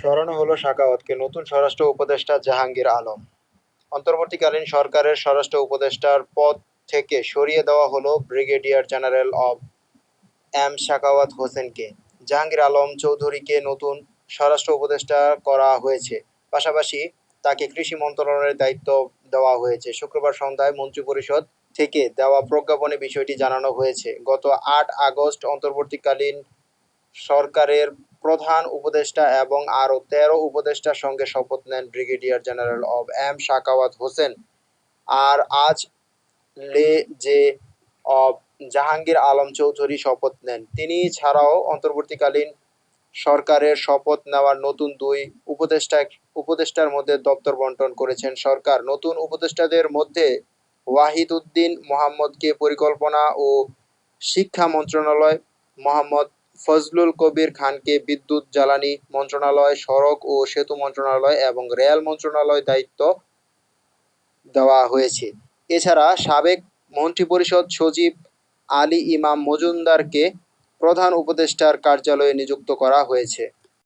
সরানো হলো সাখাওয়াতকে। নতুন স্বরাষ্ট্র উপদেষ্টা জাহাঙ্গীর আলম। অন্তর্বর্তীকালীন সরকারের স্বরাষ্ট্র উপদেষ্টার পদ থেকে সরিয়ে দেওয়া হলো ব্রিগেডিয়ার জেনারেল অব এম সাখাওয়াত হোসেনকে। জাহাঙ্গীর আলম চৌধুরীকে নতুন স্বরাষ্ট্র উপদেষ্টা করা হয়েছে। পাশাপাশি তাকে কৃষি মন্ত্রণালয়ের দায়িত্ব দেওয়া হয়েছে। শুক্রবার সন্ধ্যায় মন্ত্রিপরিষদ থেকে দেওয়া প্রজ্ঞাপনে বিষয়টি জানানো হয়েছে। গত ৮ আগস্ট অন্তর্বর্তীকালীন সরকারের প্রধান উপদেষ্টা এবং আরও ১৩ উপদেষ্টার সঙ্গে শপথ নেন ব্রিগেডিয়ার জেনারেল অব এম সাখাওয়াত হোসেন। আর আজ লে জে অব জাহাঙ্গীর আলম চৌধুরী শপথ নেন। তিনি ছাড়াও অন্তর্বর্তীকালীন সরকারের শপথ নেওয়ার নতুন দুই উপদেষ্টার মধ্যে দপ্তর বন্টন করেছেন সরকার। নতুন উপদেষ্টাদের মধ্যে ওয়াহিদ উদ্দিন মোহাম্মদকে পরিকল্পনা ও শিক্ষা মন্ত্রণালয়, মোহাম্মদ ফজলুল কবির খানকে বিদ্যুৎ জ্বালানি মন্ত্রণালয়, সড়ক ও সেতু মন্ত্রণালয় এবং রেল মন্ত্রণালয় দায়িত্ব দেওয়া হয়েছে। এছাড়া সাবেক মন্ত্রিপরিষদ সচিব আলী ইমাম মজুমদারকে প্রধান উপদেষ্টার কার্যালয়ে নিযুক্ত করা হয়েছে।